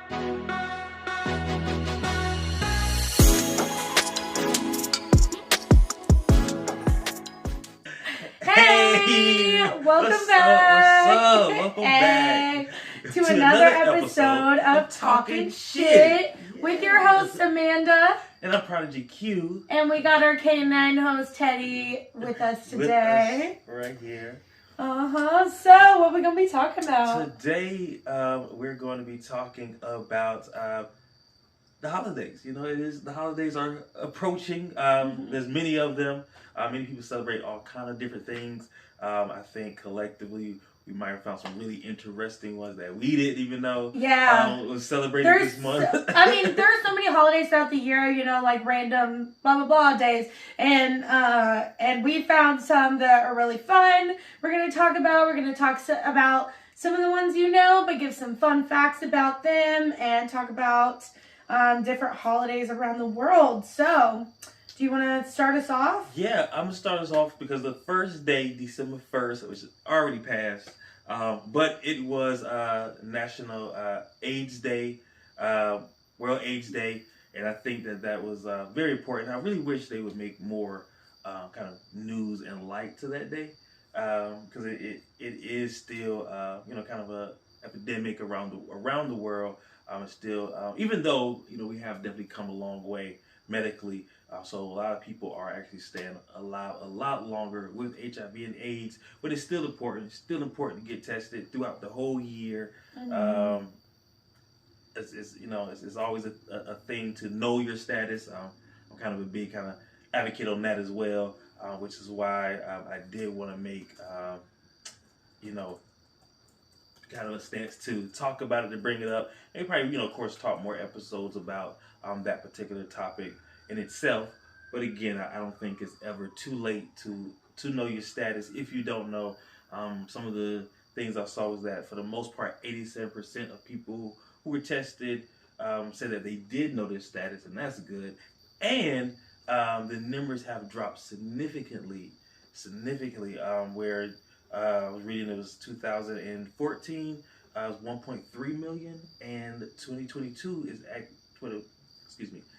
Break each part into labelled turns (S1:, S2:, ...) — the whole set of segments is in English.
S1: Hey, welcome back.
S2: What's up? Welcome back
S1: to another episode of Talkin' Shit with your host Amanda.
S2: And I'm Prodigy Que.
S1: And we got our K9 host Teddy with us today.
S2: With us right here.
S1: So, what are we going to be talking about?
S2: Today, we're going to be talking about the holidays. You know, the holidays are approaching. There's many of them. Many people celebrate all kind of different things. I think collectively we might have found some really interesting ones that we didn't even know was celebrated this month.
S1: I mean, there are so many holidays throughout the year, you know, like random blah, blah, blah days. And we found some that are really fun. We're going to talk about about some of the ones you know, but give some fun facts about them and talk about different holidays around the world. So, do you want to start us off?
S2: Yeah, I'm going to start us off because the first day, December 1st, which is already passed, but it was National AIDS Day, World AIDS Day, and I think that was very important. I really wish they would make more kind of news and light to that day, because it is still, kind of a epidemic around the world. It's still, even though, we have definitely come a long way medically, so a lot of people are actually staying a lot longer with HIV and AIDS, but it's still important. It's still important to get tested throughout the whole year. Mm-hmm. It's always a thing to know your status. I'm kind of a big kind of advocate on that as well, which is why I did want to make kind of a stance to talk about it, to bring it up, and probably, of course, talk more episodes about that particular topic in itself. But again, I don't think it's ever too late to know your status. If you don't know, some of the things I saw was that for the most part, 87% of people who were tested said that they did know their status, and that's good. And the numbers have dropped significantly. Where I was reading, it was 2014, it was 1.3 million, and 2022 is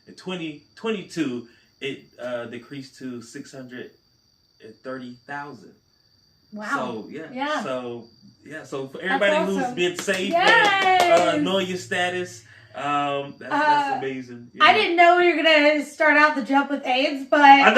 S2: in 2022 it decreased to 630,000.
S1: Wow.
S2: So for everybody who's been safe and knowing your status, that's amazing.
S1: I didn't know we were gonna start out the jump with AIDS, but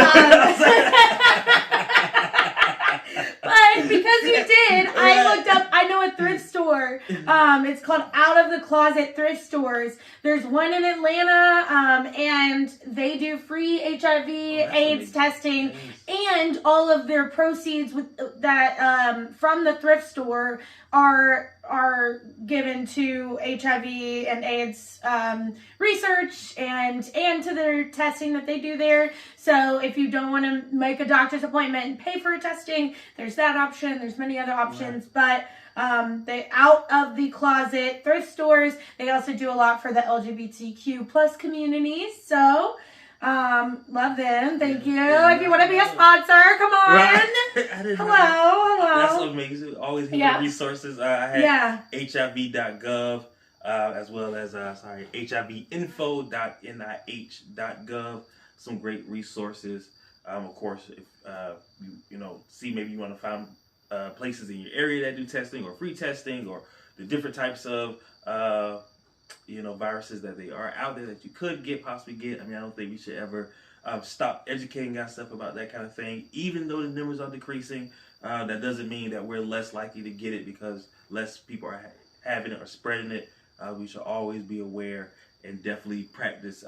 S1: but because you did, I looked up. I know a thrift store. It's called Out of the Closet Thrift Stores. There's one in Atlanta, and they do free HIV/AIDS testing, and all of their proceeds with that from the thrift store are given to HIV and AIDS research and to their testing that they do there. So if you don't want to make a doctor's appointment and pay for testing, there's that option. There's many other options, but they Out of the Closet thrift stores. They also do a lot for the LGBTQ plus communities. So love them. Thank you. If you want to be a sponsor, come on.
S2: Right.
S1: Hello.
S2: That's amazing. Always give the resources. I had HIV.gov, as well as hivinfo.nih.gov. Some great resources. Of course, if maybe you want to find places in your area that do testing or free testing, or the different types of viruses that they are out there that you could possibly get. I mean, I don't think we should ever stop educating ourselves about that kind of thing. Even though the numbers are decreasing, that doesn't mean that we're less likely to get it because less people are having it or spreading it. We should always be aware and definitely practice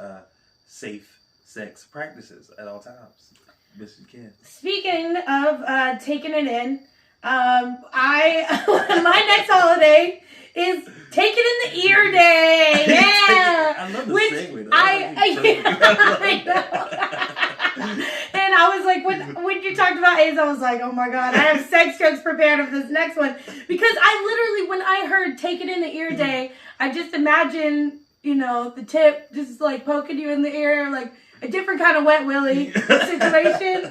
S2: safe sex practices at all times. Best you can.
S1: Speaking of taking it in, my next holiday is Take It in the Ear Day. Yeah.
S2: I love the segue.
S1: I know. And I was like, when you talked about AIDS, I was like, oh my God, I have sex jokes prepared for this next one. Because I literally, when I heard Take It in the Ear Day, I just imagined, the tip just like poking you in the ear, like a different kind of wet willy situation.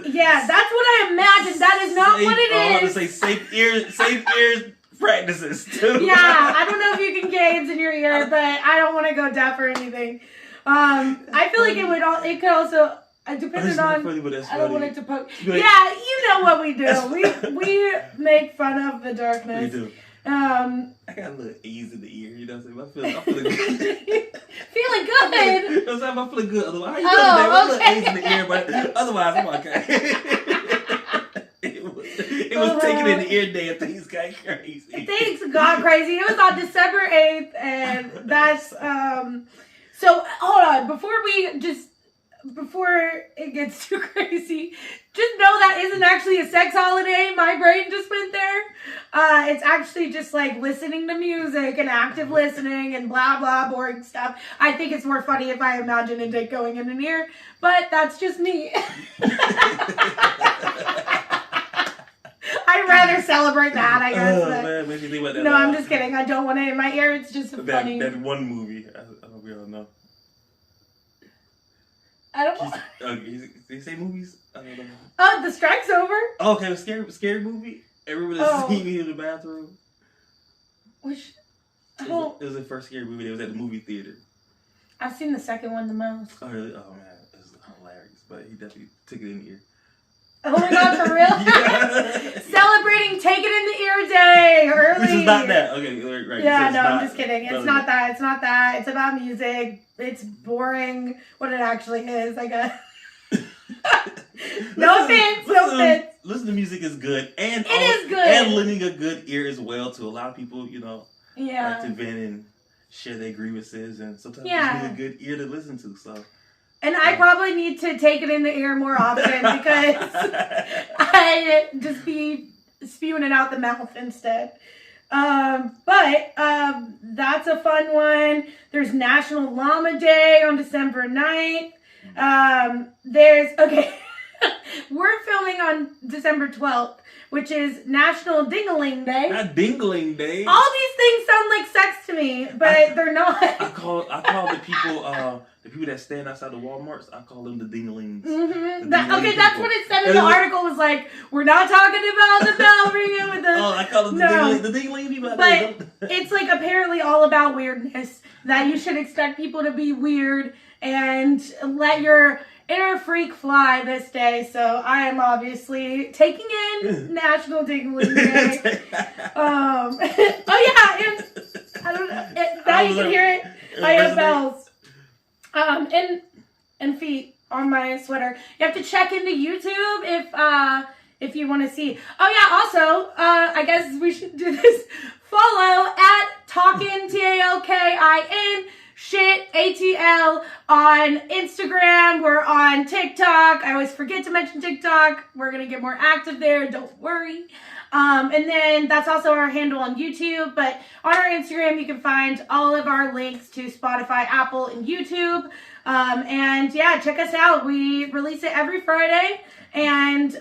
S1: Yeah, that's what I imagined. That is not what it is.
S2: I want to say safe ears practices too.
S1: Yeah, I don't know if you can get AIDS in your ear, but I don't want to go deaf or anything. I feel like it could also, depending on,
S2: funny, but that's
S1: I don't
S2: funny.
S1: want it to poke.
S2: Like,
S1: Yeah, you know what we do. We make fun of the darkness.
S2: We do. I got a little A's in the ear, you know what I'm saying? I'm feeling good.
S1: Feeling good?
S2: You know what I'm saying? I'm feeling good. Otherwise, how you feeling today? With a little A's in the ear, but otherwise, I'm okay. It was taking in the ear day and things got crazy.
S1: Things got crazy. It was on December 8th, and that's, so, hold on, before it gets too crazy, just know that isn't actually a sex holiday. My brain just went there. It's actually just like listening to music and active listening and blah, blah, boring stuff. I think it's more funny if I imagine a dick going in an ear, but that's just me. I'd rather celebrate that, I guess.
S2: Oh, man, makes me think about that.
S1: No, I'm just kidding. I don't want it in my ear. It's just funny.
S2: That one movie. I hope we all know.
S1: I don't know.
S2: Did he say movies? I don't know.
S1: Oh, The Strike's Over?
S2: Oh, okay, scary movie. Everyone that seen me in the bathroom.
S1: Which?
S2: It was the first scary movie that was at the movie theater.
S1: I've seen the second one the most.
S2: Oh, really? Oh, man. It was hilarious. But he definitely took it in the ear.
S1: Oh my god, for real? Celebrating Take It in the Ear Day early.
S2: Which is not that. Okay, right.
S1: Yeah, no, I'm just kidding. It's not that. It's not that. It's about music. It's boring. What it actually is, I guess. No offense.
S2: Listen to music is good. And
S1: it is good.
S2: And lending a good ear as well to allow people,
S1: yeah,
S2: like to vent and share their grievances. And sometimes you need a good ear to listen to, so.
S1: And I probably need to take it in the ear more often because I just be spewing it out the mouth instead. But that's a fun one. There's National Llama Day on December 9th. We're filming on December 12th, which is National Dingling Day.
S2: Not Dingling Day.
S1: All these things sound like sex to me, but they're not.
S2: I call the people that stand outside the Walmarts, I call them the dinglings.
S1: Mm-hmm. That's what it said in the article. Was like, we're not talking about the bell ringing with the.
S2: Oh, I call them the dingling people.
S1: But it's like apparently all about weirdness. That you should expect people to be weird and let your inner freak fly this day. So I am obviously taking in National Dingling Day. Oh yeah, and I don't know. Now you can hear it. I have bells. And feet on my sweater. You have to check into YouTube if you want to see. Oh yeah, also, I guess we should do this. Follow at TALKIN, TALKIN, shit, ATL on Instagram. We're on TikTok. I always forget to mention TikTok. We're going to get more active there. Don't worry. And then that's also our handle on YouTube. But on our Instagram, you can find all of our links to Spotify, Apple, and YouTube. And yeah, check us out. We release it every Friday and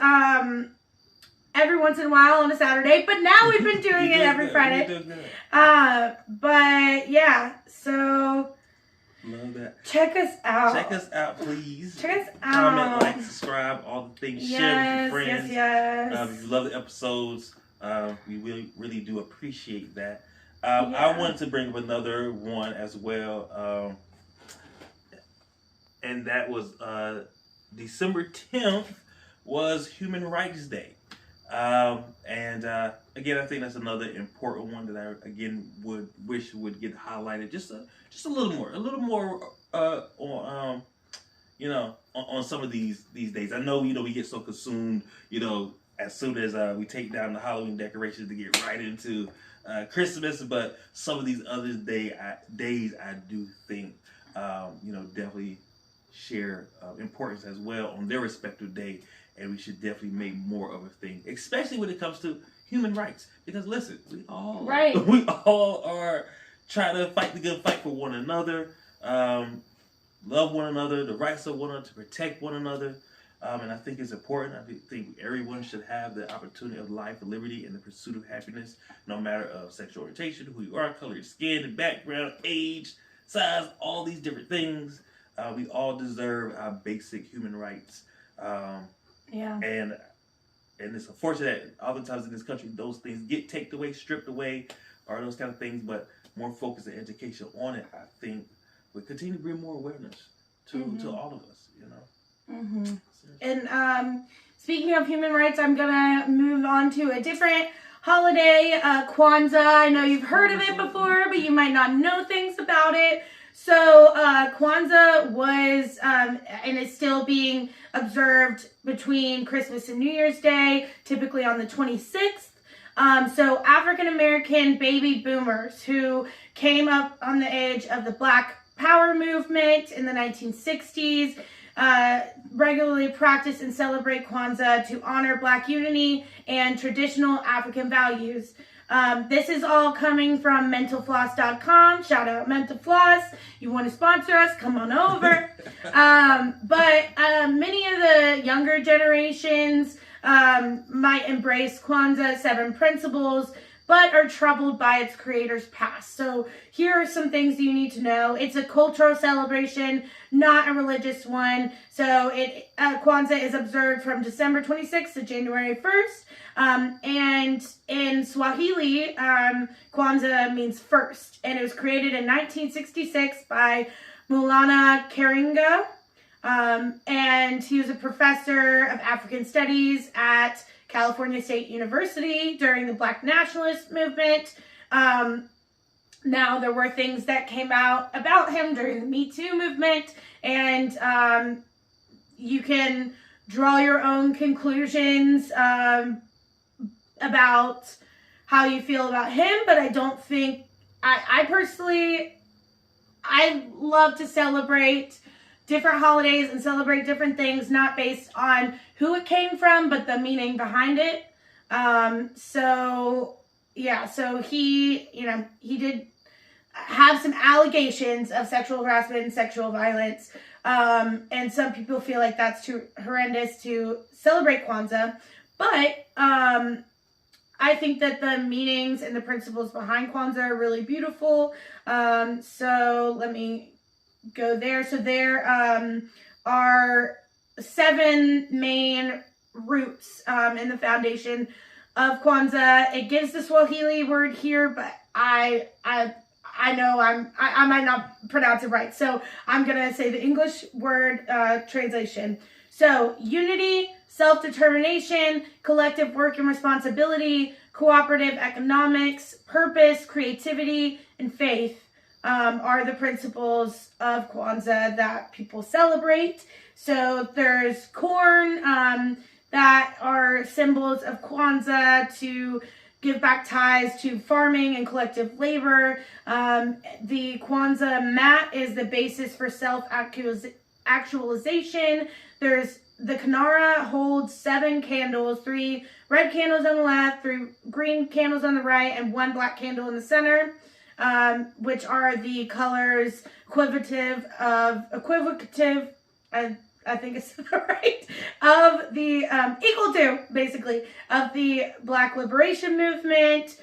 S1: every once in a while on a Saturday. But now we've been doing it every Friday. But yeah, so
S2: love that.
S1: Check us out.
S2: Check us out, please.
S1: Check us out.
S2: Comment, like, subscribe, all the things. Share with your friends.
S1: Yes.
S2: If you love the episodes, we really do appreciate that. I wanted to bring up another one as well, and that was December 10th was Human Rights Day. And again, I think that's another important one that I again would wish would get highlighted just a little more on on some of these days. I know we get so consumed as soon as we take down the Halloween decorations to get right into Christmas, but some of these other days I do think definitely share importance as well on their respective day. And we should definitely make more of a thing, especially when it comes to human rights. Because listen, we all are trying to fight the good fight for one another, love one another, the rights of one another, to protect one another. And I think it's important. I think everyone should have the opportunity of life, liberty, and the pursuit of happiness, no matter of sexual orientation, who you are, color your skin, background, age, size, all these different things. We all deserve our basic human rights. And and it's unfortunate that oftentimes in this country those things get taken away, stripped away, or those kind of things. But more focus and education on it, I think, will continue to bring more awareness to all of us.
S1: And speaking of human rights, I'm gonna move on to a different holiday, Kwanzaa. I know you've heard of it before, but you might not know things about it. So Kwanzaa was and is still being observed between Christmas and New Year's Day, typically on the 26th. So African American baby boomers who came up on the age of the Black Power movement in the 1960s regularly practice and celebrate Kwanzaa to honor Black unity and traditional African values. This is all coming from mentalfloss.com. Shout out Mental Floss. You want to sponsor us? Come on over. But many of the younger generations might embrace Kwanzaa's 7 principles, but are troubled by its creator's past. So here are some things you need to know. It's a cultural celebration, not a religious one. So Kwanzaa is observed from December 26th to January 1st. And in Swahili, Kwanzaa means first. And it was created in 1966 by Maulana Karinga. And he was a professor of African Studies at California State University during the Black nationalist movement. Now, there were things that came out about him during the Me Too movement, and you can draw your own conclusions about how you feel about him, but I don't think, I personally, I love to celebrate different holidays and celebrate different things, not based on who it came from, but the meaning behind it. So he did have some allegations of sexual harassment and sexual violence. And some people feel like that's too horrendous to celebrate Kwanzaa. But I think that the meanings and the principles behind Kwanzaa are really beautiful. So let me go there. So there are 7 main roots in the foundation of Kwanzaa. It gives the Swahili word here, but I know I might not pronounce it right, so I'm gonna say the English word translation. So unity, self-determination, collective work and responsibility, cooperative economics, purpose, creativity, and faith are the principles of Kwanzaa that people celebrate. So there's corn that are symbols of Kwanzaa to give back ties to farming and collective labor. The Kwanzaa mat is the basis for self-actualization. There's the Kinara holds 7 candles, 3 red candles on the left, 3 green candles on the right, and 1 black candle in the center. Which are the colors equivocative, I think it's right, of the, equal to, basically, of the Black Liberation Movement.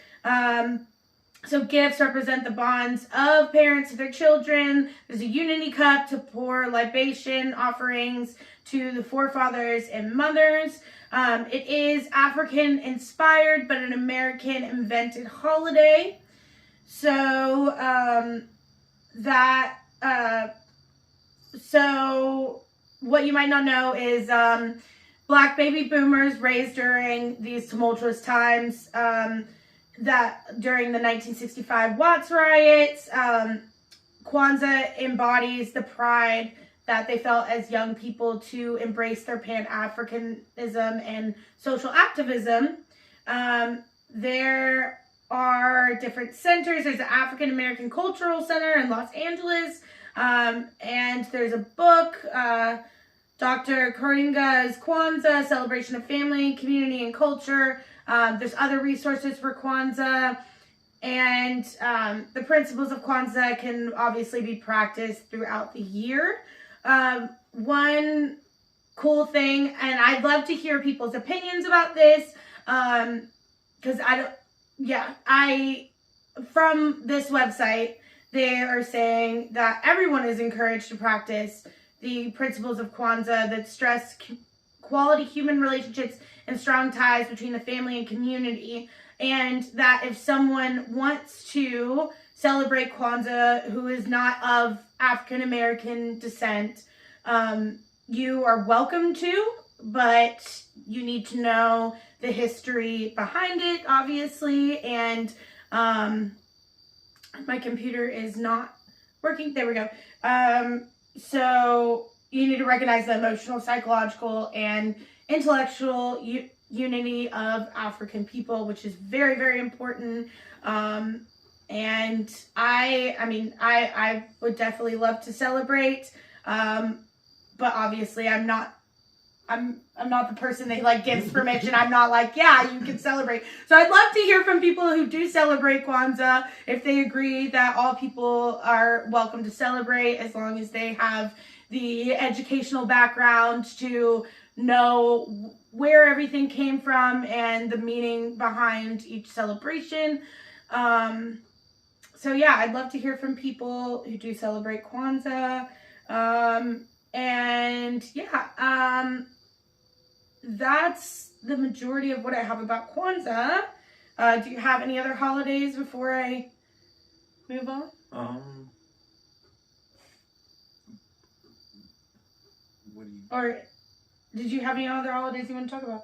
S1: So gifts represent the bonds of parents to their children. There's a unity cup to pour libation offerings to the forefathers and mothers. It is African-inspired, but an American-invented holiday. So, so what you might not know is, Black baby boomers raised during these tumultuous times, that during the 1965 Watts riots, Kwanzaa embodies the pride that they felt as young people to embrace their Pan-Africanism and social activism. There are different centers. There's the African American Cultural Center in Los Angeles, and there's a book, Dr. Karinga's Kwanzaa, Celebration of Family, Community, and Culture. There's other resources for Kwanzaa, and the principles of Kwanzaa can obviously be practiced throughout the year. One cool thing, and I'd love to hear people's opinions about this, because from this website, they are saying that everyone is encouraged to practice the principles of Kwanzaa that stress quality human relationships and strong ties between the family and community. And that if someone wants to celebrate Kwanzaa who is not of African American descent, you are welcome to, but you need to know the history behind it, obviously. And my computer is not working. There we go. So you need to recognize the emotional, psychological, and intellectual unity of African people, which is very, very important. And I would definitely love to celebrate, but obviously I'm not the person that like gives permission. I'm not like, yeah, you can celebrate. So I'd love to hear from people who do celebrate Kwanzaa, if they agree that all people are welcome to celebrate, as long as they have the educational background to know where everything came from and the meaning behind each celebration. So yeah, I'd love to hear from people who do celebrate Kwanzaa. And yeah, that's the majority of what I have about Kwanzaa. Do you have any other holidays before I move on?
S2: What do you?
S1: Or did you have any other holidays you want to talk about?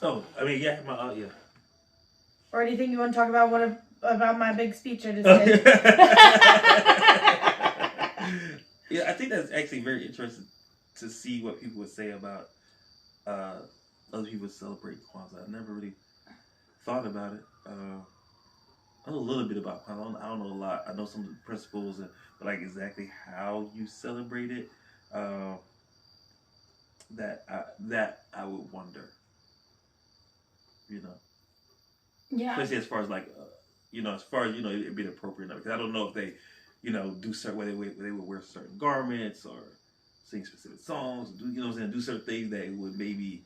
S2: Oh, I mean, yeah, yeah.
S1: Or anything you want to talk about? About my big speech I just did?
S2: Yeah, I think that's actually very interesting to see what people would say about other people celebrate Kwanzaa. I never really thought about it. I know a little bit about Kwanzaa. I don't know a lot. I know some of the principles, but like exactly how you celebrate it, that I would wonder. You know.
S1: Yeah.
S2: Especially as far as like, it'd be appropriate enough. Because I don't know if they, do certain way they would wear certain garments or sing specific songs, do certain things that would maybe,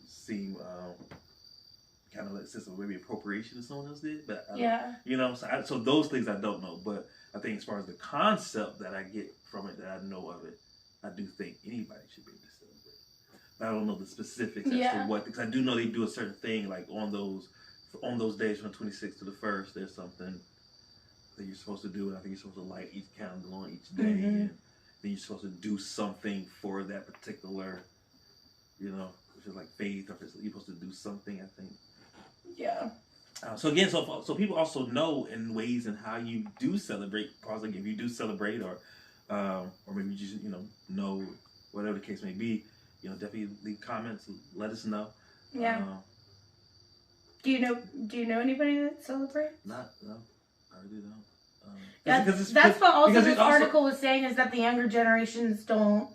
S2: seem kind of like a system of maybe appropriation that someone else did. But so those things I don't know. But I think as far as the concept that I get from it, that I know of it, I do think anybody should be able to celebrate. But I don't know the specifics as to what, because I do know they do a certain thing like on those days from the 26th to the 1st. There's something that you're supposed to do, and I think you're supposed to light each candle on each day, and then you're supposed to do something for that particular, which is like faith, or you're supposed to do something, I think.
S1: Yeah.
S2: So again, so people also know in ways in how you do celebrate. Because like if you do celebrate, or maybe you just know whatever the case may be, definitely leave comments, let us know.
S1: Yeah. Do you know anybody that celebrates?
S2: No, I really don't.
S1: That's what also this article was saying, is that the younger generations don't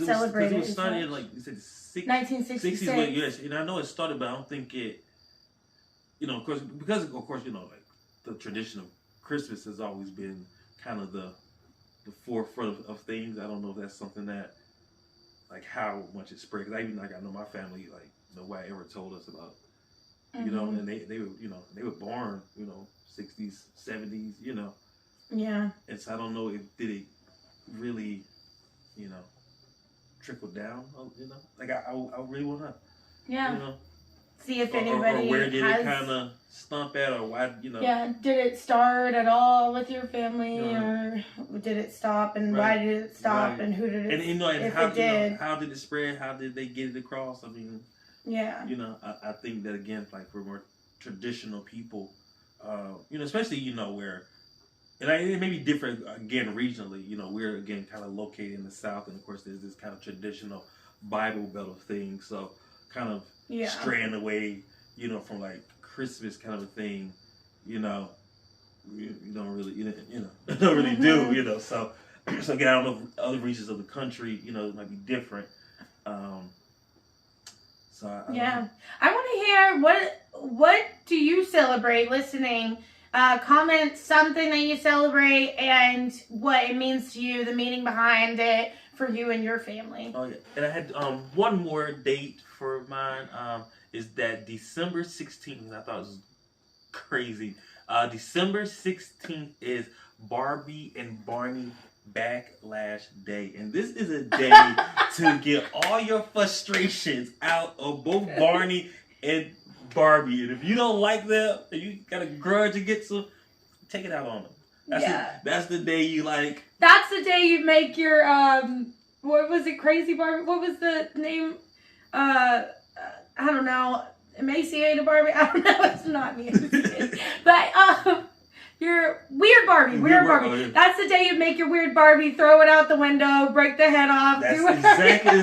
S1: celebrate it.
S2: Because it was started in, like you said,
S1: 1966.
S2: 60s. Yes, I know it started, but I don't think it. Of course, like the tradition of Christmas has always been kind of the forefront of things. I don't know if that's something that, like, how much it spread. Because I know my family, like, nobody ever told us about. And they were born, 60s, 70s,
S1: Yeah.
S2: And so I don't know if did it really, trickle down, Like I really want to,
S1: Yeah. See if anybody
S2: or where did it kind of stump at, or why,
S1: Yeah. Did it start at all with your family, or did it stop, and why did it stop, and who did it?
S2: And how did it spread? How did they get it across? I mean.
S1: Yeah.
S2: I think that again, like for more traditional people, especially where, and it may be different again regionally. We're again kind of located in the South, and of course there's this kind of traditional Bible Belt of things. So kind of straying away, from like Christmas kind of a thing, you don't really, don't really do, So again, I don't know if other regions of the country, it might be different. So
S1: I want to hear what do you celebrate? Listening, comment something that you celebrate and what it means to you, the meaning behind it for you and your family.
S2: Oh yeah, and I had one more date for mine. Is that December 16th? I thought it was crazy. December 16th is Barbie and Barney Backlash Day. And this is a day to get all your frustrations out of both Barney and Barbie. And if you don't like them, and you got a grudge against them, take it out on them. That's the day you like.
S1: That's the day you make your, what was it, Crazy Barbie? What was the name? I don't know. Emaciated Barbie? I don't know. It's not me. But, your Weird Barbie. Weird Barbie. That's the day you make your Weird Barbie, throw it out the window, break the head off.
S2: That's exactly.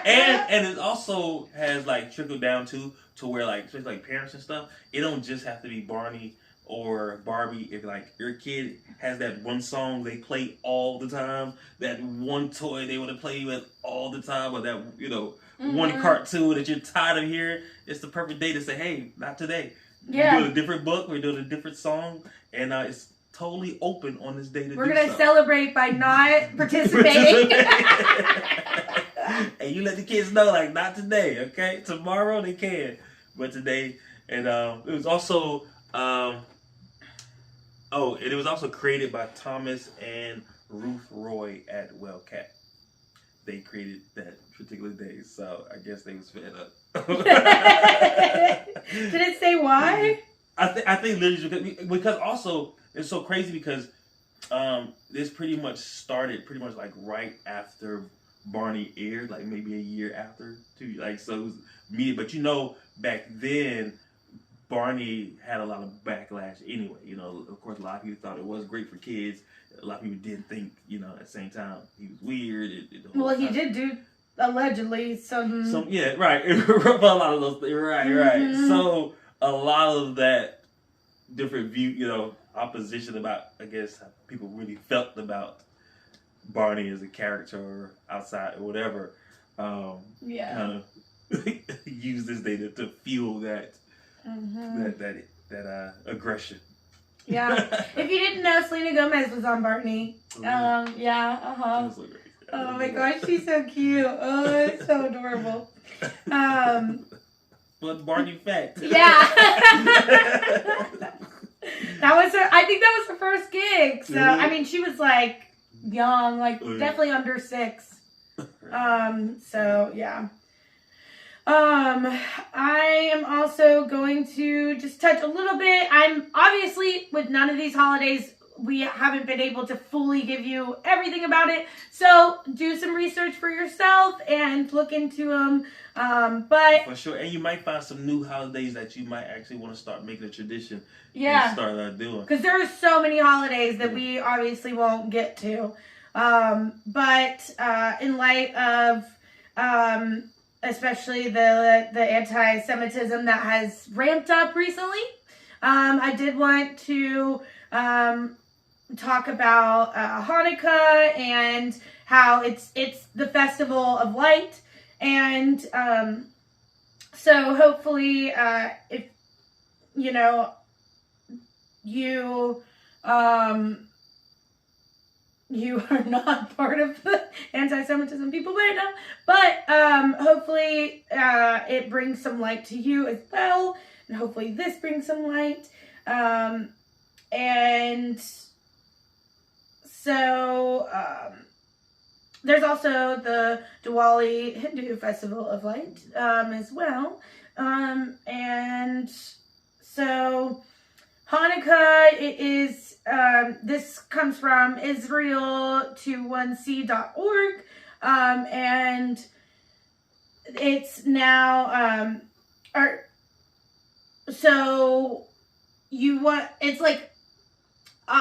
S2: And it also has like trickled down to where like, especially like parents and stuff, it don't just have to be Barney or Barbie. If like your kid has that one song they play all the time, that one toy they want to play with all the time, or that, you know, one cartoon that you're tired of hearing, it's the perfect day to say, hey, not today.
S1: Yeah.
S2: We're doing a different book, we're doing a different song, and it's totally open on this day to
S1: We're going to celebrate by not participating.
S2: And you let the kids know, like, not today, okay? Tomorrow they can, but today. And it was also, it was also created by Thomas and Ruth Roy at Wellcat. They created that particular day, so I guess they was fed up.
S1: Did it say why?
S2: I think literally because also it's so crazy because this pretty much started pretty much like right after Barney aired, like maybe a year after too. Like, so it was media, but you know, back then Barney had a lot of backlash anyway. You know, of course, a lot of people thought it was great for kids. A lot of people didn't think, you know, at the same time he was weird.
S1: Well, he did do allegedly some.
S2: Yeah, right. A lot of those things. Right. So a lot of that different view, you know, opposition about, I guess, how people really felt about Barney as a character or outside or whatever. Kind of use this data to fuel that that aggression.
S1: Yeah. If you didn't know, Selena Gomez was on Barney. Oh my gosh, she's so cute. Oh, it's so adorable.
S2: But Barney fact.
S1: Yeah. That was her. I think that was her first gig. So I mean, she was like young, like definitely under 6. So yeah. I am also going to just touch a little bit. I'm obviously with none of these holidays, we haven't been able to fully give you everything about it. So do some research for yourself and look into them. But
S2: for sure, and you might find some new holidays that you might actually want to start making a tradition.
S1: Yeah,
S2: and start doing,
S1: because there are so many holidays that we obviously won't get to. But in light of especially the anti-Semitism that has ramped up recently, I did want to talk about Hanukkah and how it's the festival of light, and so hopefully if you know you are not part of the anti-Semitism people right now, but hopefully it brings some light to you as well, and hopefully this brings some light. And so there's also the Diwali Hindu Festival of Light as well. And so Hanukkah, it is, this comes from Israel21c.org, and it's now, so it's like,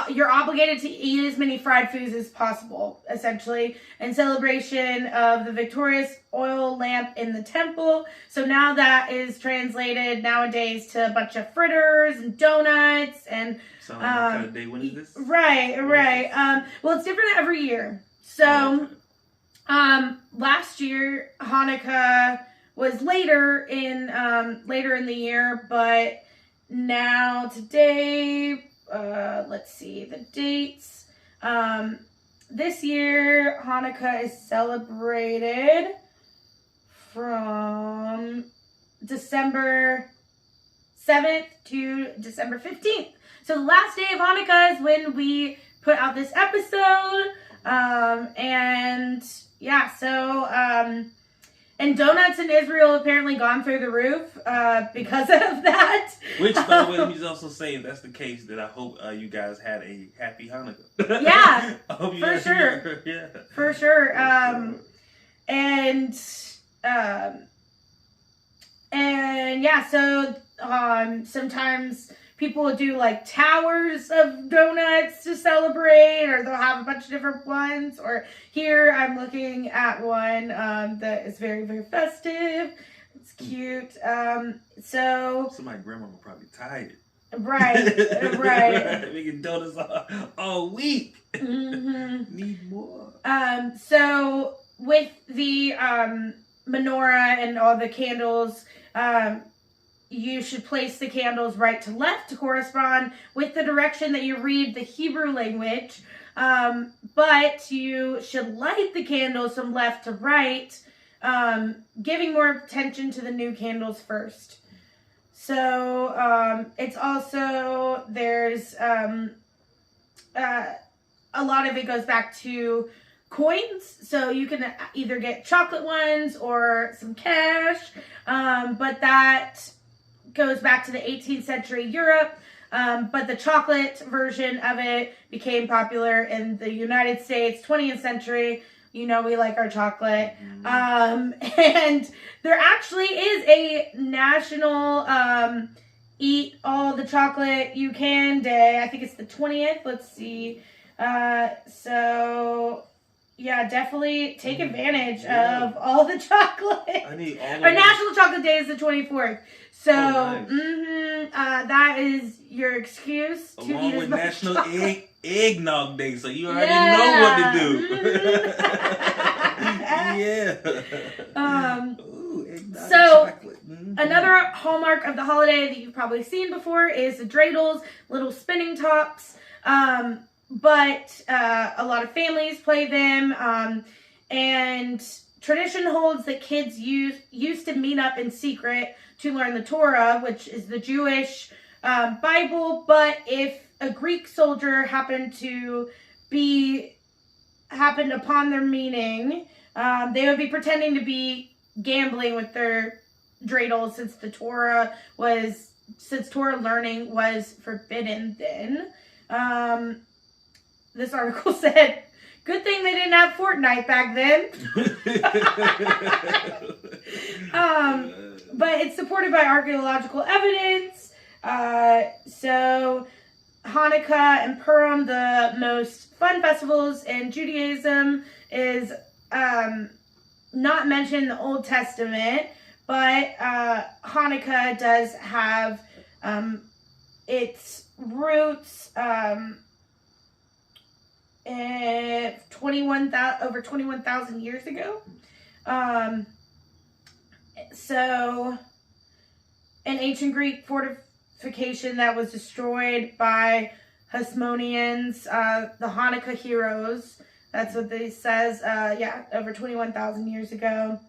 S1: you're obligated to eat as many fried foods as possible, essentially, in celebration of the victorious oil lamp in the temple. So now that is translated nowadays to a bunch of fritters and donuts and
S2: so what kind of day? When is this?
S1: Right. Well, it's different every year. So last year Hanukkah was later in the year, but now today, let's see the dates. This year Hanukkah is celebrated from December 7th to December 15th. So the last day of Hanukkah is when we put out this episode. And yeah, so and donuts in Israel apparently gone through the roof because of that.
S2: Which, by the way, let me just also say, if that's the case, that I hope you guys had a happy Hanukkah.
S1: Yeah,
S2: I hope you
S1: for
S2: guys,
S1: sure.
S2: Yeah,
S1: for sure. And yeah, so sometimes people will do like towers of donuts to celebrate, or they'll have a bunch of different ones. Or here I'm looking at one that is very, very festive. It's cute. So
S2: my grandma will probably tired.
S1: Right.
S2: Making donuts all week.
S1: Mm-hmm.
S2: Need more.
S1: So with the menorah and all the candles, you should place the candles right to left to correspond with the direction that you read the Hebrew language. But you should light the candles from left to right, giving more attention to the new candles first. So it's also, there's a lot of it goes back to coins. So you can either get chocolate ones or some cash. But that goes back to the 18th century Europe. But the chocolate version of it became popular in the United States, 20th century. You know, we like our chocolate. And there actually is a national eat all the chocolate you can day. I think it's the 20th. Let's see. So yeah, definitely take advantage of all the chocolate.
S2: I need all of
S1: Our National Chocolate Day is the 24th. So
S2: nice.
S1: That is your excuse to
S2: along
S1: eat
S2: with
S1: as much
S2: National
S1: chocolate.
S2: Eggnog Day, so you already know what to do. Yeah. Ooh, eggnog
S1: So
S2: chocolate.
S1: Another hallmark of the holiday that you've probably seen before is the dreidels, little spinning tops. But a lot of families play them, and tradition holds that kids used to meet up in secret to learn the Torah, which is the Jewish Bible. But if a Greek soldier happened upon their meaning, they would be pretending to be gambling with their dreidels, since Torah learning was forbidden then. This article said, good thing they didn't have Fortnite back then. But it's supported by archaeological evidence. So Hanukkah and Purim, the most fun festivals in Judaism, is not mentioned in the Old Testament, but Hanukkah does have its roots over 21,000 years ago. So an ancient Greek fortification that was destroyed by Hasmoneans, the Hanukkah heroes. That's what they says. Over 21,000 years ago.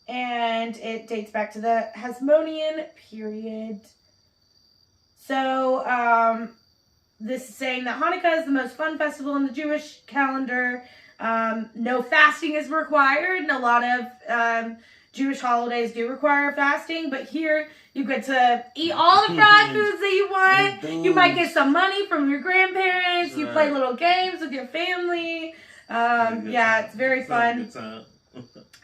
S1: And it dates back to the Hasmonean period. So, this is saying that Hanukkah is the most fun festival in the Jewish calendar. No fasting is required, and a lot of Jewish holidays do require fasting. But here, you get to eat all the fried foods that you want. You might get some money from your grandparents. You play little games with your family. It's very fun.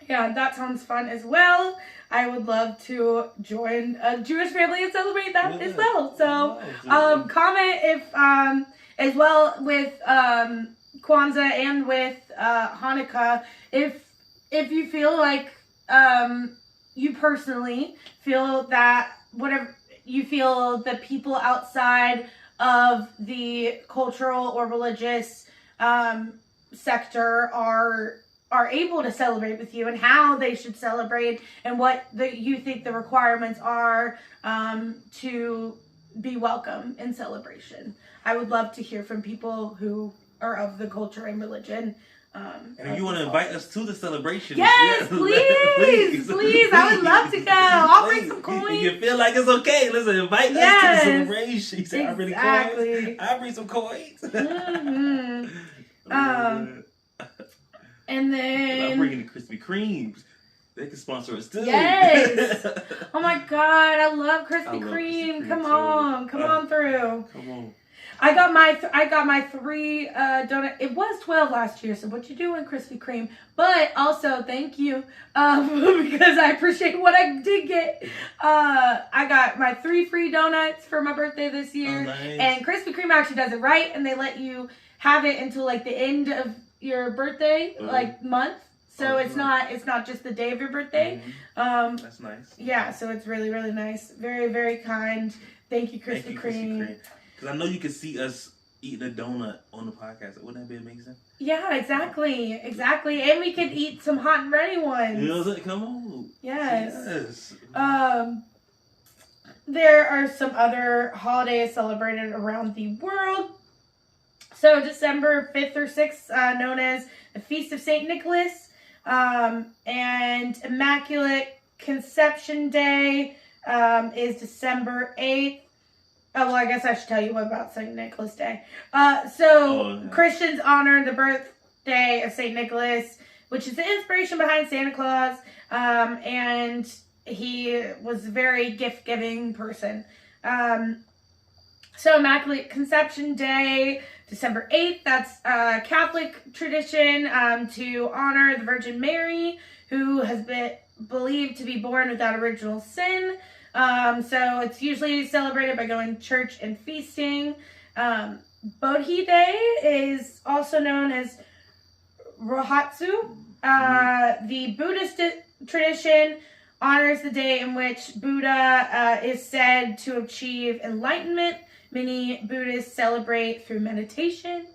S1: Yeah, that sounds fun as well. I would love to join a Jewish family and celebrate that as well. So, comment if, as well with Kwanzaa and with Hanukkah, if you feel like you personally feel that whatever you feel the people outside of the cultural or religious sector are able to celebrate with you, and how they should celebrate, and what you think the requirements are to be welcome in celebration. I would love to hear from people who are of the culture and religion
S2: And if you want to invite us to the celebration,
S1: yes, please. I would love to go. I'll bring some coins.
S2: If you feel like it's okay, listen, invite us to the celebration. He said,
S1: exactly.
S2: I'll bring some coins.
S1: Mm-hmm. And then
S2: I'm bringing the Krispy Kremes. They can sponsor us too.
S1: Yes. Oh my God, I love Krispy Kreme. Come on through.
S2: Come on.
S1: I got my 3 donut. It was 12 last year. So what you doing, Krispy Kreme? But also thank you because I appreciate what I did get. I got my 3 free donuts for my birthday this year,
S2: nice.
S1: And Krispy Kreme actually does it right, and they let you have it until like the end of your birthday, like month. So it's not just the day of your birthday.
S2: That's nice.
S1: Yeah, so it's really, really nice. Very, very kind. Thank you, Krispy Kreme.
S2: Because I know you can see us eating a donut on the podcast. Wouldn't that be amazing?
S1: Yeah, exactly. And we could eat some hot and ready ones.
S2: You know what I'm saying? Come on.
S1: Yes. There are some other holidays celebrated around the world. So December 5th or 6th, known as the Feast of St. Nicholas, and Immaculate Conception Day is December 8th. Oh, well, I guess I should tell you about St. Nicholas Day. Christians honor the birthday of St. Nicholas, which is the inspiration behind Santa Claus, and he was a very gift-giving person. So Immaculate Conception Day, December 8th, that's a Catholic tradition to honor the Virgin Mary, who has been believed to be born without original sin. So it's usually celebrated by going to church and feasting. Bodhi Day is also known as Rohatsu. The Buddhist tradition honors the day in which Buddha is said to achieve enlightenment. Many Buddhists celebrate through meditation.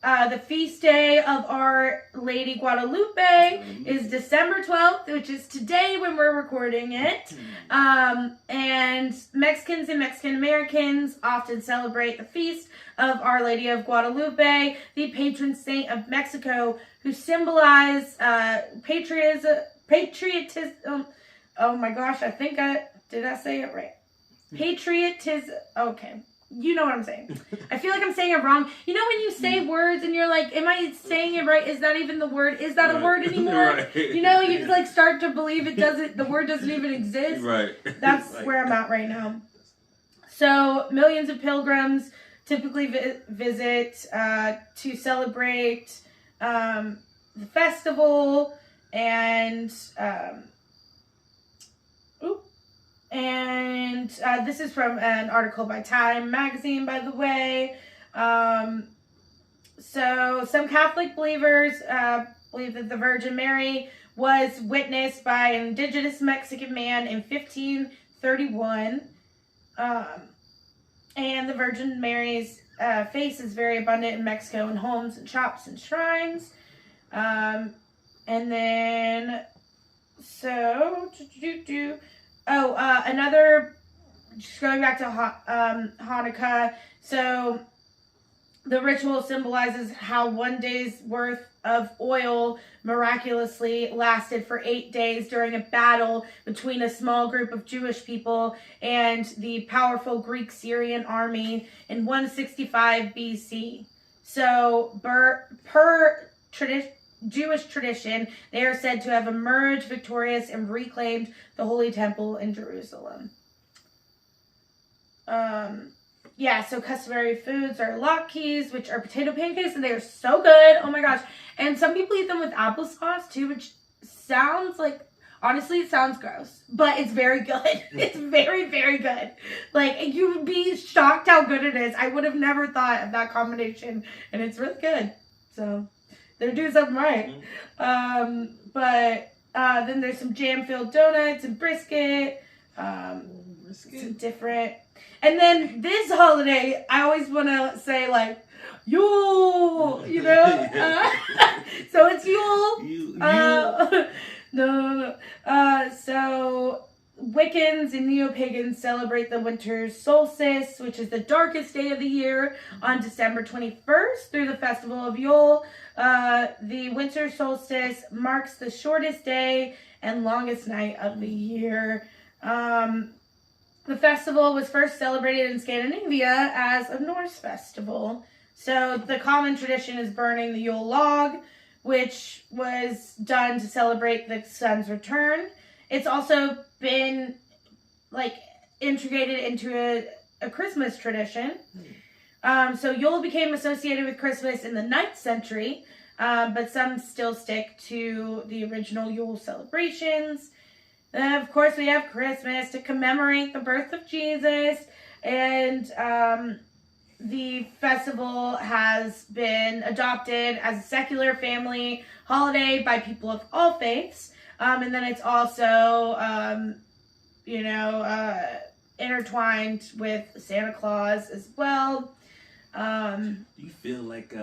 S1: The feast day of Our Lady Guadalupe is December 12th, which is today when we're recording it. And Mexicans and Mexican Americans often celebrate the feast of Our Lady of Guadalupe, the patron saint of Mexico, who symbolize patriotism. Oh my gosh, did I say it right? Patriotism. Okay. You know what I'm saying. I feel like I'm saying it wrong. You know when you say words and you're like, am I saying it right? Is that even the word? Is that a word anymore? Right. You know, you like start to believe the word doesn't even exist.
S2: Right.
S1: That's where I'm at right now. So millions of pilgrims typically visit to celebrate the festival and this is from an article by Time magazine, by the way. So some Catholic believers believe that the Virgin Mary was witnessed by an indigenous Mexican man in 1531. And the Virgin Mary's face is very abundant in Mexico in homes and shops and shrines. And then, so, another, just going back to Hanukkah, so the ritual symbolizes how one day's worth of oil miraculously lasted for 8 days during a battle between a small group of Jewish people and the powerful Greek-Syrian army in 165 BC. So, per Jewish tradition, they are said to have emerged victorious and reclaimed the Holy Temple in Jerusalem. So customary foods are latkes, which are potato pancakes, and they are so good. Oh my gosh. And some people eat them with applesauce too, which sounds like, honestly, it sounds gross, but it's very good. It's very, very good. Like, you would be shocked how good it is. I would have never thought of that combination, and it's really good. So they're doing something right. But then there's some jam-filled donuts and brisket. Some different. And then this holiday, I always want to say, like, Yule, you know? So it's Yule.
S2: No.
S1: No. So Wiccans and neo-pagans celebrate the winter solstice, which is the darkest day of the year, on December 21st through the festival of Yule. The winter solstice marks the shortest day and longest night of the year. The festival was first celebrated in Scandinavia as a Norse festival. So the common tradition is burning the Yule log, which was done to celebrate the sun's return. It's also been integrated into a Christmas tradition. So Yule became associated with Christmas in the 9th century, but some still stick to the original Yule celebrations. Of course, we have Christmas to commemorate the birth of Jesus, and the festival has been adopted as a secular family holiday by people of all faiths. And then it's also, intertwined with Santa Claus as well.
S2: Do you feel like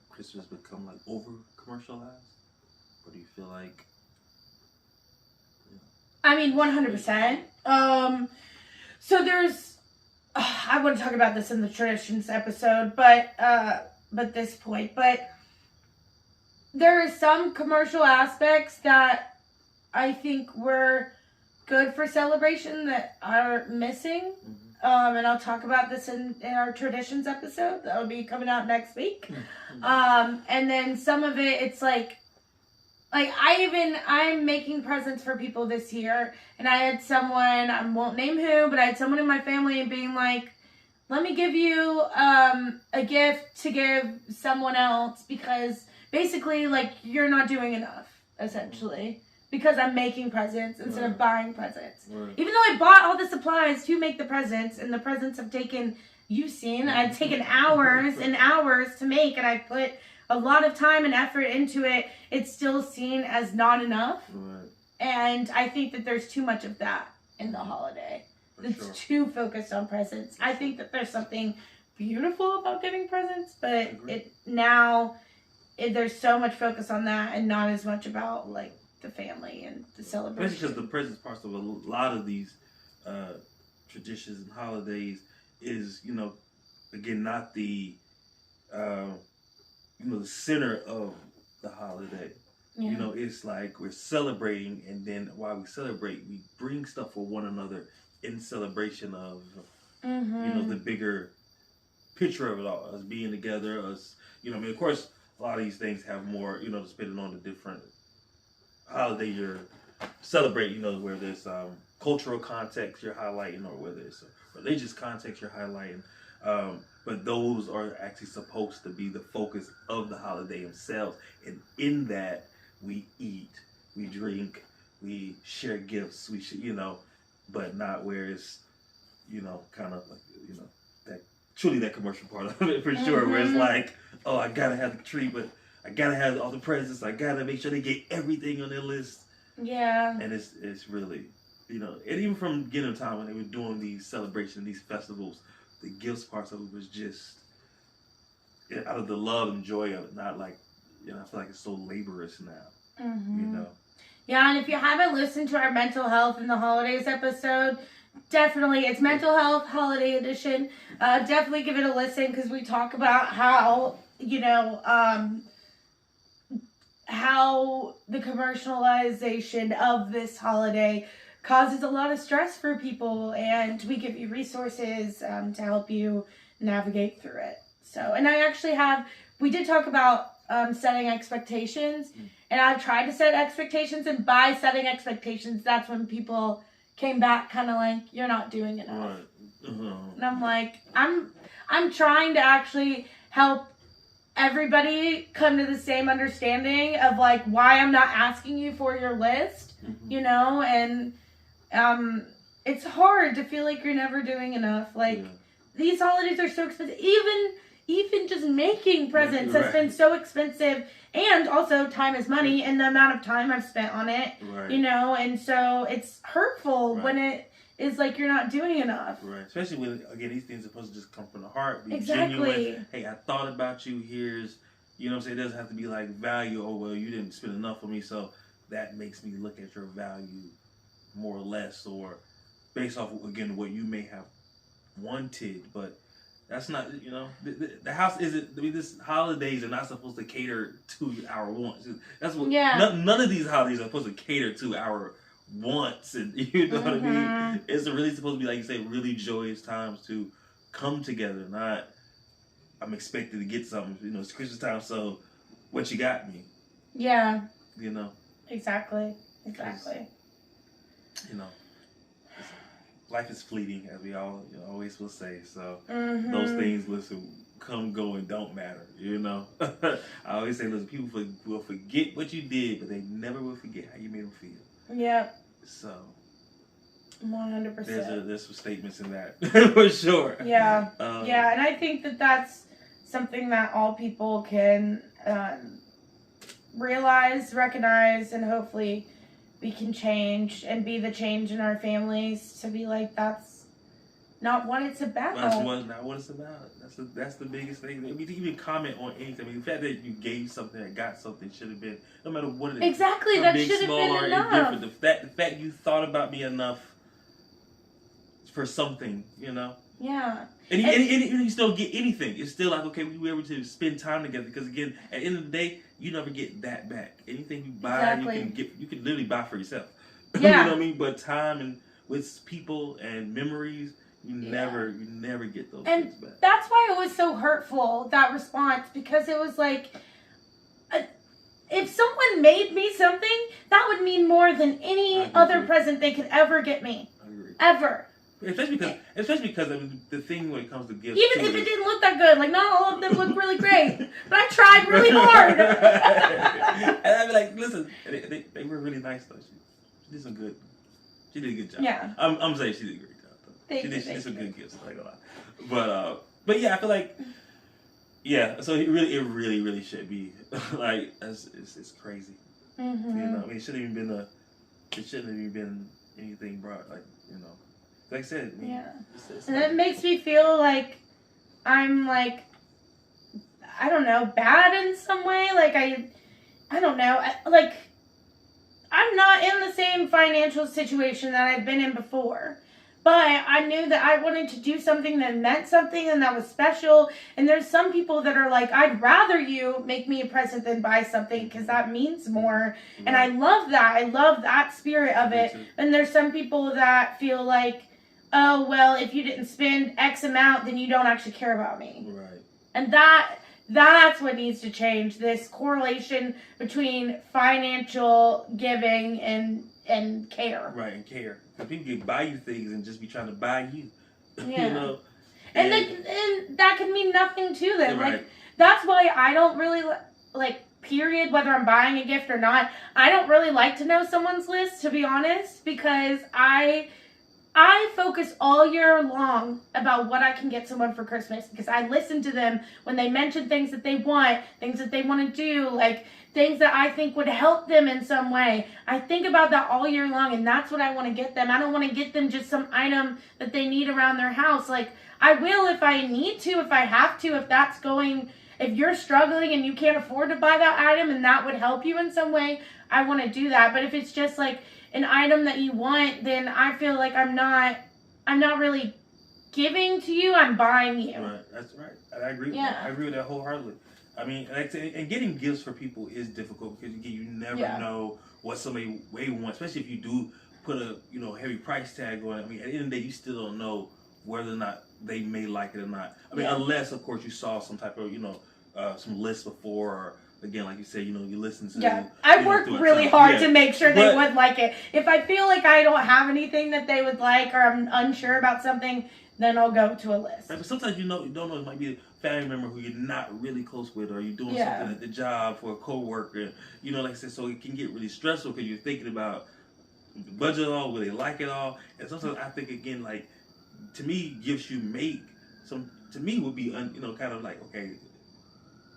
S2: Christmas become over commercialized, or do you feel like?
S1: I mean, 100%. So there's, I want to talk about this in the traditions episode, but there are some commercial aspects that I think were good for celebration that are missing. And I'll talk about this in our traditions episode. That will be coming out next week. And then some of it, it's I'm making presents for people this year, and I had someone, I won't name who, but I had someone in my family being like, let me give you a gift to give someone else, because basically, you're not doing enough, essentially, because I'm making presents instead of buying presents. Even though I bought all the supplies to make the presents, and the presents have taken, I've taken hours and hours to make, and I've put a lot of time and effort into it, it's still seen as not enough. And I think that there's too much of that in the holiday. It's too focused on presents. I think that there's something beautiful about giving presents, but there's so much focus on that and not as much about the family and the celebration.
S2: Especially because the presents parts of a lot of these traditions and holidays is, again, not the the center of the holiday. It's we're celebrating, and then while we celebrate, we bring stuff for one another in celebration of, the bigger picture of it all, us being together, us, of course, a lot of these things have more, depending on the different holiday you're celebrating, where there's cultural context you're highlighting, or whether it's a religious context you're highlighting. But those are actually supposed to be the focus of the holiday themselves. And in that, we eat, we drink, we share gifts, but not where it's, kind of that truly that commercial part of it for sure, where it's oh, I gotta have the tree, but I gotta have all the presents, I gotta make sure they get everything on their list.
S1: Yeah.
S2: And it's really, and even from beginning of time when they were doing these celebrations, these festivals, the gifts parts of it was just out of the love and joy of it, not I feel like it's so laborious now,
S1: Yeah, and if you haven't listened to our mental health in the holidays episode, definitely, it's mental health holiday edition. Definitely give it a listen, because we talk about how, how the commercialization of this holiday causes a lot of stress for people, and we give you resources to help you navigate through it. So, and we did talk about setting expectations, and I've tried to set expectations, and by setting expectations, that's when people came back kind of you're not doing enough. And I'm I'm trying to actually help everybody come to the same understanding of why I'm not asking you for your list, and it's hard to feel like you're never doing enough. These holidays are so expensive. Even just making presents has been so expensive, and also time is money, and the amount of time I've spent on it, and so it's hurtful when it is you're not doing enough.
S2: Right. Especially when, again, these things are supposed to just come from the heart, be
S1: exactly.
S2: genuine. Hey, I thought about you, here's, it doesn't have to be value, oh, well, you didn't spend enough for me, so that makes me look at your value more or less, or based off again what you may have wanted, but that's not, the house isn't. I mean, this holidays are not supposed to cater to our wants. That's what.
S1: Yeah.
S2: None of these holidays are supposed to cater to our wants, and you know what I mean. It's really supposed to be, like you say, really joyous times to come together. Not, I'm expected to get something. It's Christmas time, so what you got me?
S1: Yeah.
S2: Exactly.
S1: Exactly.
S2: Life is fleeting, as we always will say. So those things, listen, come, go, and don't matter. I always say, listen, people will forget what you did, but they never will forget how you made them feel.
S1: Yeah.
S2: So
S1: 100%.
S2: There's some statements in that for sure.
S1: Yeah. Yeah, and I think that's something that all people can realize, recognize, and hopefully we can change and be the change in our families to be like, that's not what it's about.
S2: That's not what it's about. That's the biggest thing. I mean, to even comment on anything. I mean, the fact that you gave something or got something should have been, no matter what it is.
S1: Exactly, that should have been enough.
S2: The fact you thought about me enough for something,
S1: Yeah.
S2: And you still get anything. It's still like, okay, we were able to spend time together. Because again, at the end of the day, you never get that back. Anything you buy, you can literally buy for yourself.
S1: Yeah.
S2: You know what I mean? But time and with people and memories, you never get those things back.
S1: And that's why it was so hurtful, that response, because it was like, if someone made me something, that would mean more than any other present they could ever get me.
S2: I agree.
S1: Ever.
S2: Especially because I mean, the thing when it comes to gifts,
S1: even if it didn't look that good, like not all of them look really great, but I tried really hard.
S2: And I'd be like, listen, they were really nice though. She did some good. She did a good job. Yeah, I'm saying she did a great job though. She did some good gifts. Like a lot, but yeah, I feel like So it really should be like it's crazy.
S1: Mm-hmm.
S2: I mean, it shouldn't have even been anything brought like I said. I mean,
S1: and it makes me feel like I'm like, I don't know, bad in some way. Like I don't know. Like I'm not in the same financial situation that I've been in before. But I knew that I wanted to do something that meant something and that was special. And there's some people that are like, I'd rather you make me a present than buy something because that means more. Right. And I love that. I love that spirit of it. And there's some people that feel like, oh, well, if you didn't spend X amount, then you don't actually care about me. Right. And that's what needs to change. This correlation between financial giving and care.
S2: Right, and care. People can buy you things and just be trying to buy you.
S1: Yeah. And that can mean nothing to them. Right. Like, that's why I don't really, period, whether I'm buying a gift or not, I don't really like to know someone's list, to be honest, because I focus all year long about what I can get someone for Christmas, because I listen to them when they mention things that they want, things that they want to do, like things that I think would help them in some way. I think about that all year long, and that's what I want to get them. I don't want to get them just some item that they need around their house. Like, I will if I need to, if I have to, if you're struggling and you can't afford to buy that item and that would help you in some way, I want to do that. But if it's just like an item that you want, then I feel like I'm not really giving to you, I'm buying you.
S2: Right, that's right. I agree with that. I agree with that wholeheartedly. I mean, and getting gifts for people is difficult because you never know what somebody may want, especially if you do put a heavy price tag on it. I mean, at the end of the day, you still don't know whether or not they may like it or not. I mean, unless of course you saw some type of some list before, or again, like you said, you listen to.
S1: Yeah, I work really hard to make sure they would like it. If I feel like I don't have anything that they would like, or I'm unsure about something, then I'll go to a list.
S2: Right, but sometimes you don't know. It might be a family member who you're not really close with, or you're doing something at the job for a coworker. Like I said, so it can get really stressful because you're thinking about the budget all, will they like it all, and sometimes I think again, like to me, gifts you make to me would be kind of like, okay,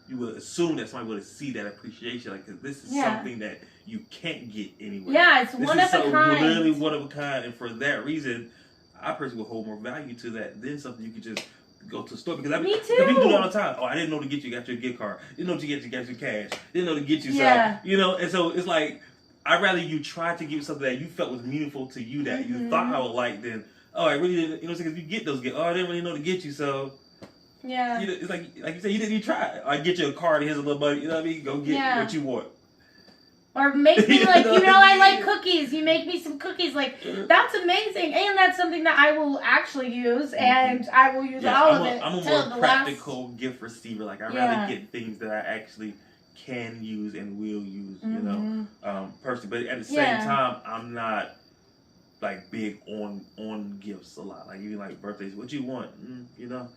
S2: you would assume that somebody would see that appreciation, like, because this is something that you can't get anywhere.
S1: Yeah, it's one of a kind.
S2: Literally one of a kind, and for that reason, I personally would hold more value to that than something you could just go to the store. Because
S1: me too.
S2: People do that all the time. Oh, I didn't know to get you, got you a gift card. Didn't know to get you cash. Didn't know to get you something. And so it's like, I'd rather you try to give something that you felt was meaningful to you that you thought I would like than, oh, I really didn't, because you get those gifts. Oh, I didn't really know to get you, so.
S1: Yeah.
S2: It's like you said, you didn't even try. I get you a card, here's a little money, you know what I mean? Go get what you want.
S1: Or make me like, I like cookies. You make me some cookies. Like, that's amazing. And that's something that I will actually use. And I will use all of it.
S2: I'm a more practical gift receiver. Like, I'd rather get things that I actually can use and will use, you know, personally. But at the same time, I'm not, like, big on gifts a lot. Like, even, like, birthdays. What you want? You know?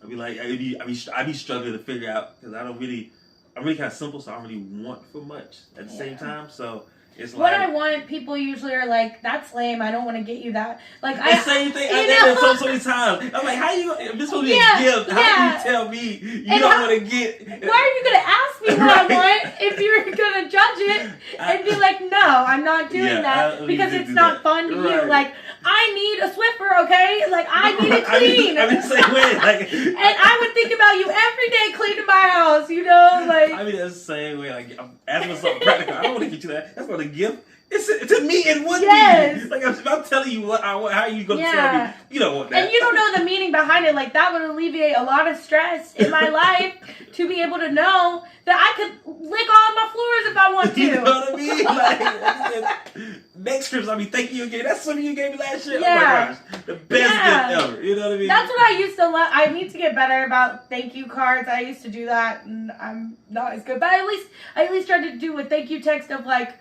S2: I'd be like, I'd be struggling to figure out because I'm really kind of simple, so I don't really want for much at the same time. So it's like
S1: what I want, people usually are like, "That's lame. I don't want to get you that." Like
S2: the same thing. I've done that so many times. I'm like, how you? If this was a gift, how can you tell me you don't want to get?
S1: Why are you gonna ask me what I want if you're gonna judge it and be like, "No, I'm not doing that because it's not fun to you." Like, I need a Swiffer, okay? Like, I need it clean.
S2: I'm the same way. Like,
S1: and I would think about you every day cleaning my house, you know? Like,
S2: I mean, that's the same way. Like, I'm asking for something practical. I don't want to get you that. That's not a gift. It's to me, it would be. Like, if I'm telling you what I want, how are you going to tell me you don't want that?
S1: And you don't know the meaning behind it. Like, that would alleviate a lot of stress in my life to be able to know that I could lick all my floors if I want to.
S2: You know what I mean? Like, next Christmas, I'll be thanking you again. That's something you gave me last year.
S1: Yeah.
S2: Oh my gosh. The best gift ever. You know what I mean?
S1: That's what I used to love. I need to get better about thank you cards. I used to do that, and I'm not as good. But I at least tried to do a thank you text of like,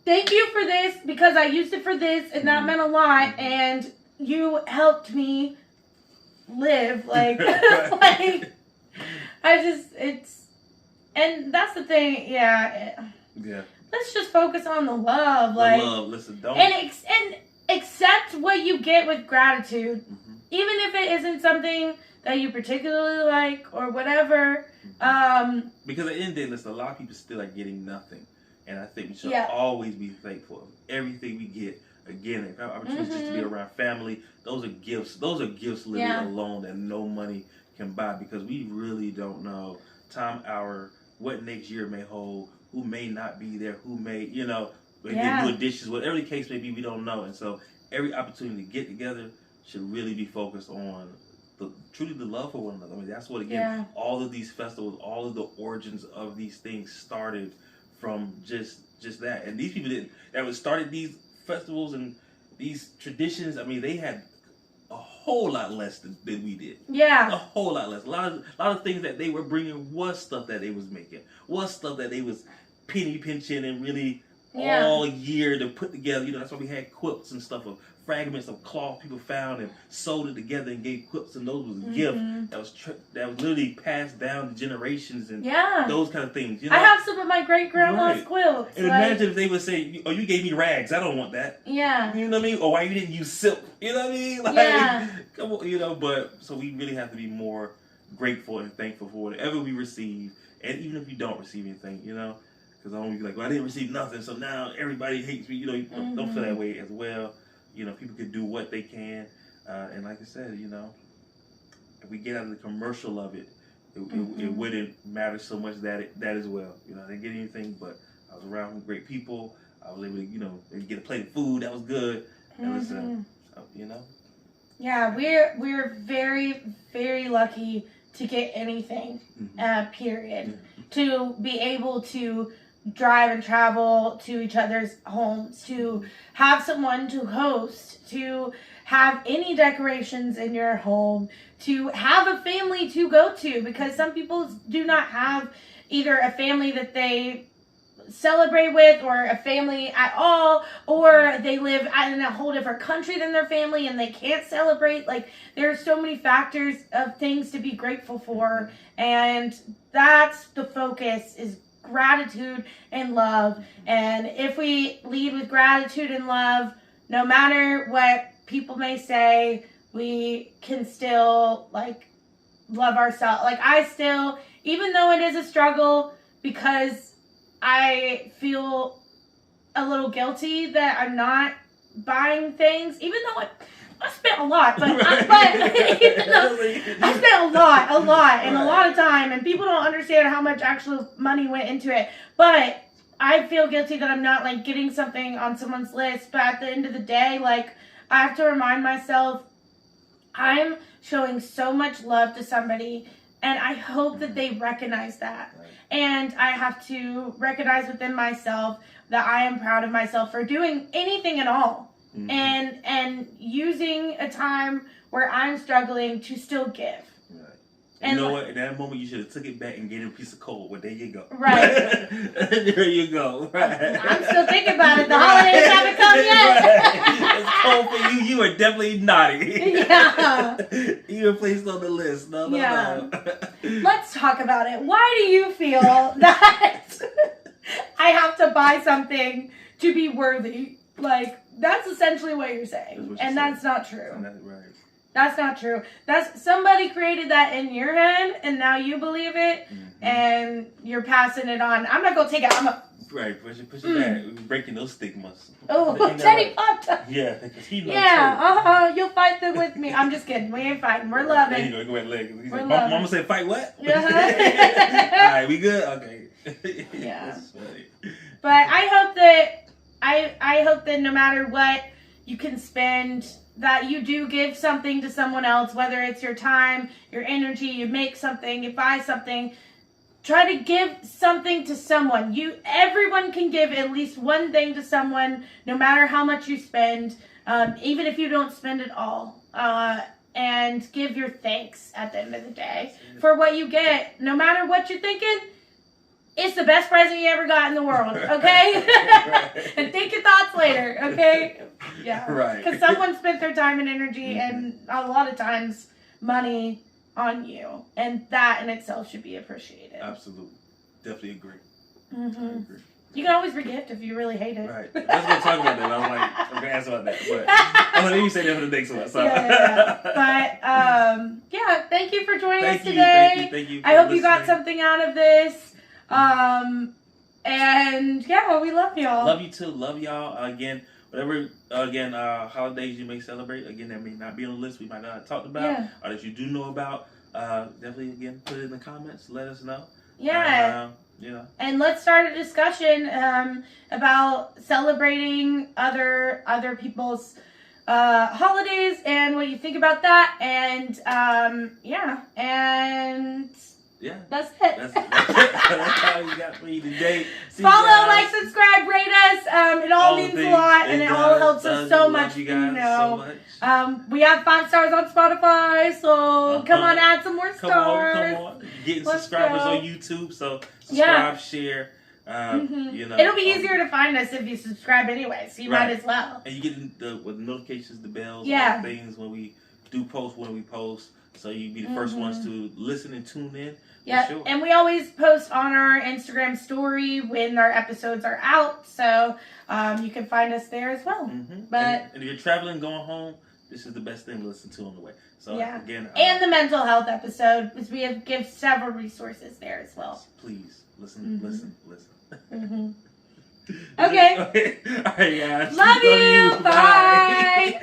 S1: thank you for this because I used it for this and that meant a lot and you helped me live. Like, like and that's the thing. Yeah. Let's just focus on the love. Like,
S2: love. Listen, don't.
S1: And accept what you get with gratitude. Even if it isn't something that you particularly like or whatever.
S2: Because at the end of the day, listen, a lot of people still are getting nothing. And I think we should always be thankful of everything we get. Again, opportunities just to be around family. Those are gifts. Those are gifts living alone that no money can buy because we really don't know time, hour, what next year may hold, who may not be there, who may, get new additions, whatever the case may be, we don't know. And so every opportunity to get together should really be focused on truly the love for one another. I mean, that's what, again, all of these festivals, all of the origins of these things started from just that. And these people that started these festivals and these traditions, I mean, they had a whole lot less than we did.
S1: Yeah.
S2: A whole lot less. A lot of things that they were bringing was stuff that they was making. Was stuff that they was penny pinching and really all year to put together. That's why we had quilts and stuff of fragments of cloth people found and sewed it together and gave quilts, and those was a gift that was literally passed down to generations and those kind of things.
S1: I have some of my great grandma's quilts.
S2: And imagine if they would say, "Oh, you gave me rags. I don't want that."
S1: Yeah.
S2: You know what I mean? Or why you didn't use silk? You know what I mean? Like, come on, But so we really have to be more grateful and thankful for whatever we receive, and even if you don't receive anything, because I don't be like, "Well, I didn't receive nothing, so now everybody hates me." Don't feel that way as well. People can do what they can. And like I said, if we get out of the commercial of it, it wouldn't matter so much that as well. I didn't get anything, but I was around great people. I was able to, get a plate of food. That was good. And listen,
S1: Yeah, we're very, very lucky to get anything, period. To be able to drive and travel to each other's homes, to have someone to host, to have any decorations in your home, to have a family to go to, because some people do not have either a family that they celebrate with or a family at all, or they live in a whole different country than their family and they can't celebrate. Like, there are so many factors of things to be grateful for, and that's the focus, is gratitude and love. And if we lead with gratitude and love, no matter what people may say, we can still love ourselves. I still, even though it is a struggle, because I feel a little guilty that I'm not buying things, even though I spent a lot, but I spent a lot, and a lot of time, and people don't understand how much actual money went into it. But I feel guilty that I'm not, like, getting something on someone's list, but at the end of the day, like, I have to remind myself I'm showing so much love to somebody, and I hope that they recognize that.
S2: Right.
S1: And I have to recognize within myself that I am proud of myself for doing anything at all.
S2: Mm-hmm.
S1: And using a time where I'm struggling to still give.
S2: Right.
S1: And
S2: you know what? In that moment, you should have took it back and gave him a piece of coal. Well, there you go.
S1: Right.
S2: There you go. Right.
S1: I'm still thinking about it. The holidays haven't come yet.
S2: Right. It's cold for you. You are definitely naughty.
S1: Yeah.
S2: You were placed on the list. No.
S1: Let's talk about it. Why do you feel that I have to buy something to be worthy? Like, that's essentially what you're saying. That's not true.
S2: Right.
S1: That's not true. That's somebody created that in your head, and now you believe it, and you're passing it on. I'm not gonna take it.
S2: Right, push it back. We're breaking those stigmas.
S1: Oh, Teddy popped up.
S2: Yeah, because he knows.
S1: Yeah, you'll fight them with me. I'm just kidding. We ain't fighting. We're loving.
S2: There you go. Go ahead, leg.
S1: We're
S2: loving. Mama said, "Fight what?"
S1: Yeah.
S2: All right, we good. Okay.
S1: Yeah.
S2: That's funny.
S1: But I hope that no matter what you can spend, that you do give something to someone else, whether it's your time, your energy, you make something, you buy something. Try to give something to someone. Everyone can give at least one thing to someone, no matter how much you spend, even if you don't spend it all. And give your thanks at the end of the day for what you get. No matter what you're thinking, it's the best present you ever got in the world, okay?
S2: Right.
S1: And think your thoughts later, okay? Yeah.
S2: Right.
S1: Because someone spent their time and energy and a lot of times money on you. And that in itself should be appreciated.
S2: Absolutely. Definitely agree.
S1: Mm-hmm.
S2: I agree.
S1: You can always regift if you really hate it.
S2: Right. I was going to talk about that. I was like, I'm going to ask about that. But I'm going to let you say that for the next one. So.
S1: Yeah. But, yeah, thank you for joining us today.
S2: Thank you.
S1: I hope you got something out of this. And yeah, we love y'all.
S2: Love you too. Love y'all. Again, whatever, holidays you may celebrate. Again, that may not be on the list. We might not have talked about. Or that you do know about. Definitely, again, put it in the comments. Let us know.
S1: Yeah. And let's start a discussion about celebrating other people's holidays and what you think about that. And that's it.
S2: That's all you got for me today.
S1: Follow, like, subscribe, rate us. It all means a lot, and it all helps us so much.
S2: You guys so much.
S1: We have 5 stars on Spotify, so come on, add some more stars.
S2: Come on. Getting subscribers on YouTube, so subscribe, share.
S1: It'll be easier to find us if you subscribe anyway, so you might as well.
S2: And you get the notifications, the bells, things when we do post, when we post. So you be the first ones to listen and tune in.
S1: Yeah,
S2: sure.
S1: And we always post on our Instagram story when our episodes are out, so you can find us there as well. But
S2: and if you're traveling, going home, this is the best thing to listen to on the way. So again,
S1: and the mental health episode, because we have give several resources there as well.
S2: Please listen.
S1: Okay.
S2: All right, guys.
S1: Love you. Bye.